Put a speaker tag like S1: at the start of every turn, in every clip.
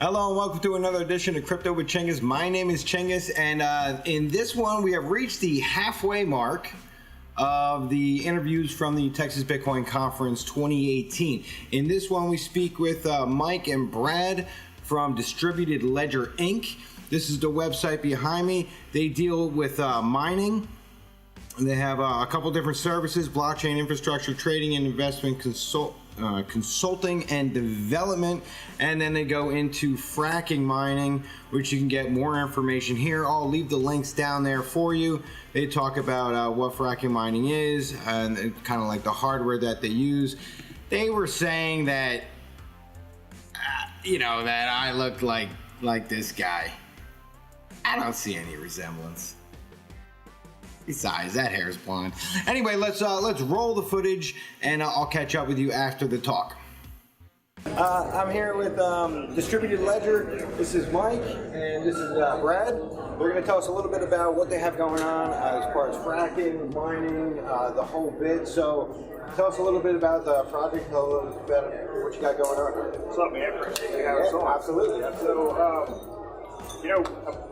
S1: Hello and welcome to another edition of Crypto with Chingas. My name is Chingas, and in this one we have reached the halfway mark of the interviews from the Texas Bitcoin Conference 2018. In this one we speak with Mike and Brad from Distributed Ledger Inc. This is the website behind me. They deal with mining. They have a couple different services: blockchain infrastructure, trading and investment consulting and development, and then they go into fracking mining, which you can get more information here. I'll leave the links down there for you. They talk about what fracking mining is and kind of like the hardware that they use. They were saying that that I looked like this guy. I don't see any resemblance. Besides, that hair is blonde. Anyway, let's roll the footage, and I'll catch up with you after the talk. I'm here with Distributed Ledger. This is Mike, and this is Brad. They're going to tell us a little bit about what they have going on as far as fracking, mining, the whole bit. So, tell us a little bit about the project, tell us about what you got going on.
S2: What's up, man? Appreciate you having us on.
S1: Absolutely.
S2: So,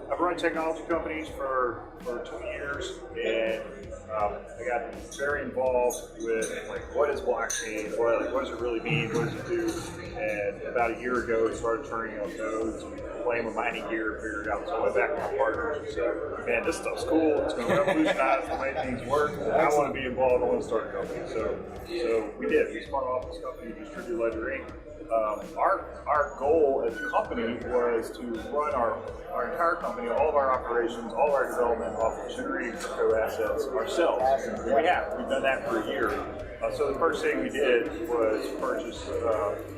S2: I've run technology companies for 20 years, and I got very involved with what is blockchain, what does it really mean, what does it do, and about a year ago I started turning on nodes and playing with mining gear, figured out, so I went back to my partners and said, man, this stuff's cool, it's going to revolutionize the way things work, I want to be involved, I want to start a company. So we did, we spun off this company, Distributed Ledger Inc. Our goal as a company was to run our entire company, all of our operations, all of our development off of generating crypto assets ourselves. We've done that for a year. So the first thing we did was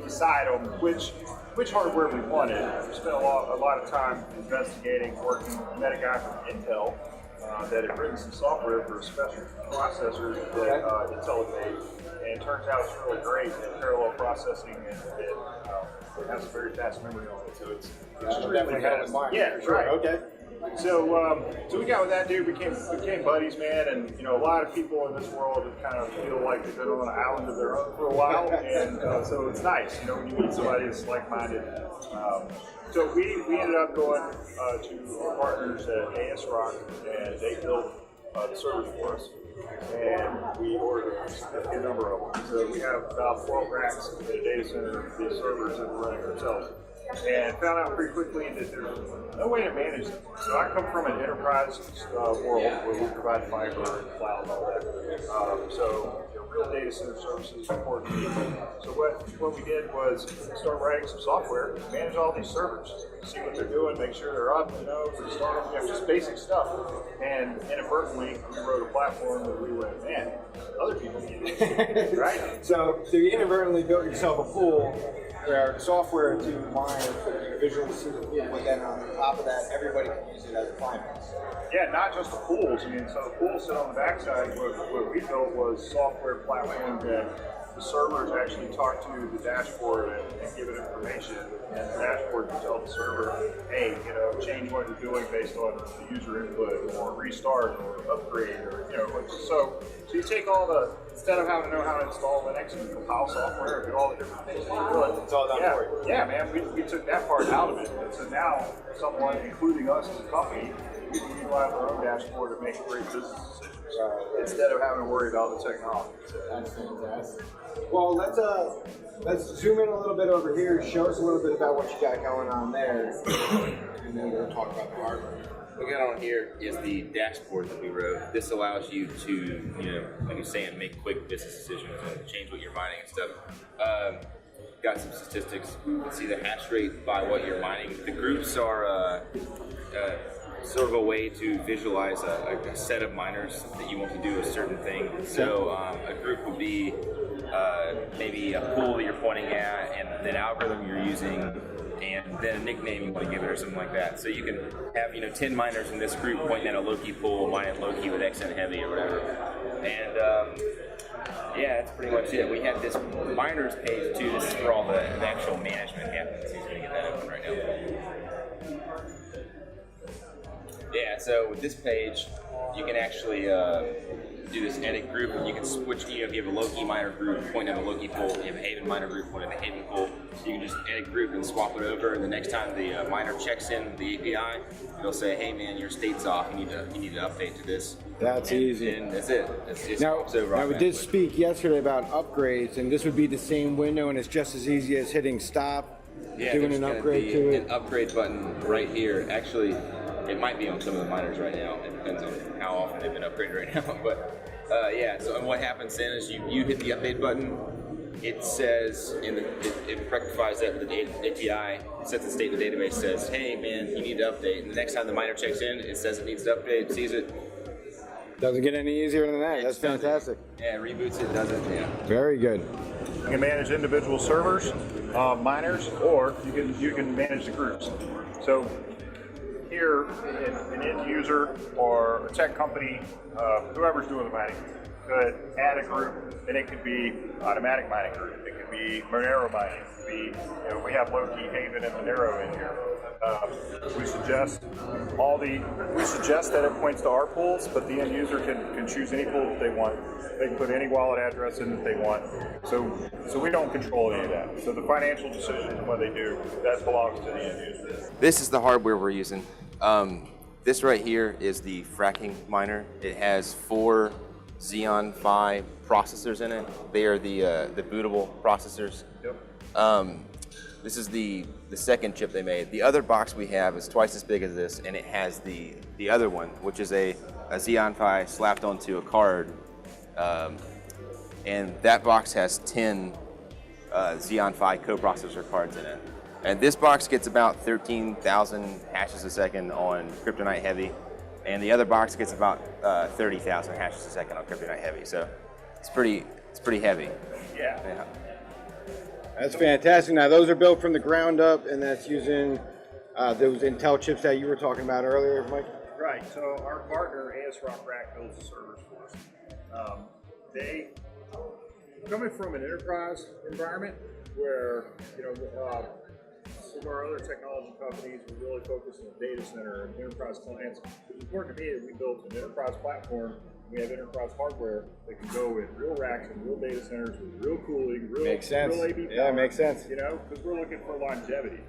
S2: decide on which hardware we wanted. We spent a lot of time investigating, working. We met a guy from Intel that had written some software for special processors that Intel had made. And it turns out it's really great in parallel processing, and it has a very fast memory on it, so it's extremely fast. Yeah, right. Okay. So we got with that dude, became buddies, man, and a lot of people in this world kind of feel like they've been on an island of their own for a while, and so it's nice, when you meet somebody that's like-minded. So we ended up going to our partners at AS Rock, and they built the servers for us. And we ordered a significant number of them. So we have about 12 racks in a data center, these servers that we're running ourselves. And found out pretty quickly that there's no way to manage them. So I come from an enterprise world where we provide fiber and cloud and all that. So real data center services are important to me. So what we did was start writing some software, manage all these servers, see what they're doing, make sure they're up, restart them, just basic stuff. And inadvertently, we wrote a platform that we went, man, other people need it, right?
S1: So you inadvertently built yourself a pool where software to mine visually see the pool, but then on top of that, everybody can use it as a client.
S2: Yeah, not just the pools. So the pools sit on the backside. What we built was software platform that the servers actually talk to the dashboard and give it information, and the dashboard can tell the server, hey, change what you're doing based on the user input, or restart, or upgrade, or so you take all the, instead of having to know how to install Linux and compile software and do all the different things that you do,
S1: it's all done for you.
S2: Yeah, man, we took that part out of it, and so now someone, including us as a company, we can utilize our own dashboard to make great business decisions instead of having to worry about the technology.
S1: That's fantastic. Well, let's zoom in a little bit over here. Show us a little bit about what you got going on there, and then we'll talk about the hardware.
S3: What we got on here is the dashboard that we wrote. This allows you to, like you're saying, make quick business decisions and change what you're mining and stuff. Got some statistics. You can see the hash rate by what you're mining. The groups are sort of a way to visualize a set of miners that you want to do a certain thing. So a group would be maybe a pool that you're pointing at, and an algorithm you're using, and then a nickname you want to give it or something like that. So you can have 10 miners in this group pointing at a Loki pool, mining Loki with XN heavy or whatever. And yeah, that's pretty much it. We have this miners page too. This is where all the actual management happens. He's going to get that open right now. Yeah, so with this page, you can actually do this edit group, and you can switch. If you have a low-key miner group, point at a low-key pool. You have a Haven miner group, point at a Haven pool. So you can just edit group and swap it over. And the next time the miner checks in with the API, it'll say, "Hey man, your state's off. You need to update to this."
S1: That's easy.
S3: And that's it. It's
S1: Now we did speak yesterday about upgrades, and this would be the same window, and it's just as easy as hitting stop, doing an upgrade to it.
S3: An upgrade button right here. Actually, it might be on some of the miners right now. It depends on how often they've been upgraded right now. But yeah, so and what happens then is you hit the update button. It says it rectifies that with the API. It sets the state in the database. Says, "Hey man, you need to update." And the next time the miner checks in, it says it needs to update. Sees it.
S1: Doesn't get any easier than that. That's fantastic.
S3: Yeah, it reboots it, does it. Yeah.
S1: Very good.
S2: You can manage individual servers, miners, or you can manage the groups. So here, an end user or a tech company, whoever's doing the mining, could add a group, and it could be automatic mining group. It could be Monero mining. It could be, we have low-key Haven and Monero in here. We suggest that it points to our pools, but the end user can choose any pool that they want. They can put any wallet address in that they want. So we don't control any of that. So the financial decisions, what they do, that belongs to the end user.
S3: This is the hardware we're using. This right here is the fracking miner. It has 4 Xeon Phi processors in it. They are the bootable processors.
S2: Yep.
S3: This is the second chip they made. The other box we have is twice as big as this, and it has the other one, which is a Xeon Phi slapped onto a card. And that box has 10 Xeon Phi coprocessor cards in it. And this box gets about 13,000 hashes a second on Kryptonite Heavy, and the other box gets about 30,000 hashes a second on Kryptonite Heavy. So it's pretty heavy.
S2: Yeah.
S1: That's fantastic. Now those are built from the ground up, and that's using those Intel chips that you were talking about earlier, Mike.
S2: Right. So our partner, AS Rock Rack, builds the servers for us. They coming from an enterprise environment where some of our other technology companies are really focused on the data center and enterprise clients. It's important to me that we built an enterprise platform. We have enterprise hardware that can go in real racks and real data centers with real cooling, real
S1: makes sense.
S2: Real AB power.
S1: Yeah, it makes sense.
S2: Because we're looking for longevity.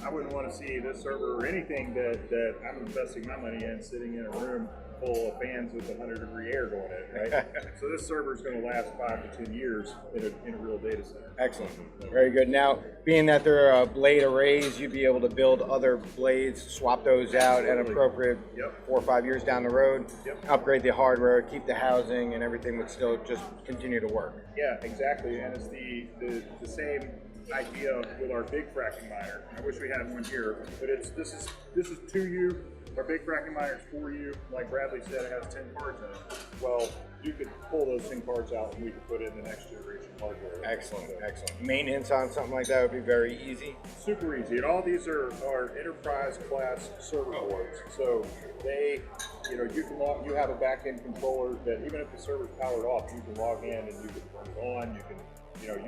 S2: I wouldn't want to see this server or anything that I'm investing my money in sitting in a room full of fans with 100-degree air going in, right? So this server is going to last 5 to 10 years in a real data center.
S1: Excellent. Very good. Now, being that they're blade arrays, you'd be able to build other blades, swap those out at appropriate 4 or 5 years down the road, upgrade the hardware, keep the housing, and everything would still just continue to work.
S2: Yeah, exactly. And it's the same idea with our big fracking miner. I wish we had one here, but this is 2U. Our big fracking miner is 4U. Like Bradley said, it has 10 cards in it. Well, you could pull those 10 cards out and we could put in the next generation hardware.
S1: Excellent, excellent. Maintenance on something like that would be very easy.
S2: Super easy. And all these are enterprise class server boards. So they, you have a back-end controller that even if the server's powered off, you can log in and you can turn it on. You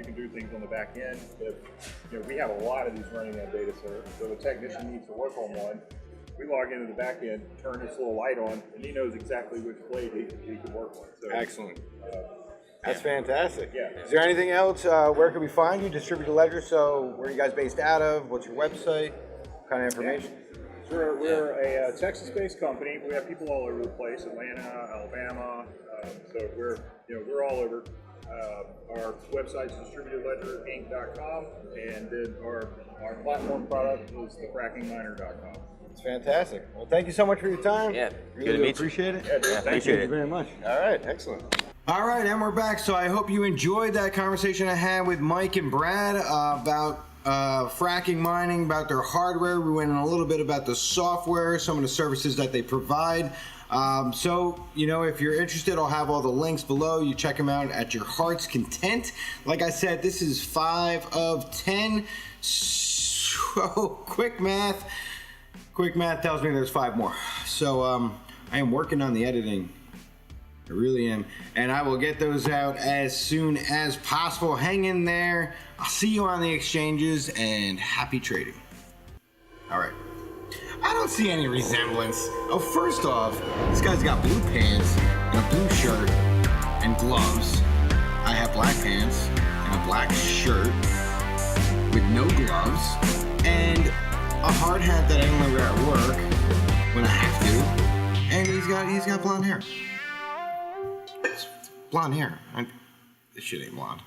S2: can do things on the back end. We have a lot of these running on data center. So the technician needs to work on one. We log into the back end, turn this little light on, and he knows exactly which blade he can work on. So,
S1: excellent. That's fantastic.
S2: Yeah.
S1: Is there anything else? Where can we find you? Distributed Ledger. So where are you guys based out of? What's your website? What kind of information?
S2: So we're a Texas-based company. We have people all over the place: Atlanta, Alabama. So we're all over. Our website is distributedledgerinc.com, and then our platform product is thefrackingminer.com.
S1: It's fantastic. Well, thank you so much for your time.
S3: Yeah,
S1: really
S3: good to meet you.
S1: appreciate it.
S2: Yeah,
S3: Appreciate
S1: Thank
S3: it.
S1: you very much. All right, excellent. All right, and we're back. So I hope you enjoyed that conversation I had with Mike and Brad about fracking mining, about their hardware. We went in a little bit about the software, some of the services that they provide. So, if you're interested, I'll have all the links below. You check them out at your heart's content. Like I said, this is 5 of 10. So, quick math tells me there's 5 more. So, I am working on the editing. I really am. And I will get those out as soon as possible. Hang in there. I'll see you on the exchanges, and happy trading. All right. I don't see any resemblance. Oh, first off, this guy's got blue pants. and a blue shirt and gloves. I have black pants and a black shirt with no gloves and a hard hat that I only wear at work when I have to. And he's got blonde hair. It's blonde hair. This shit ain't blonde.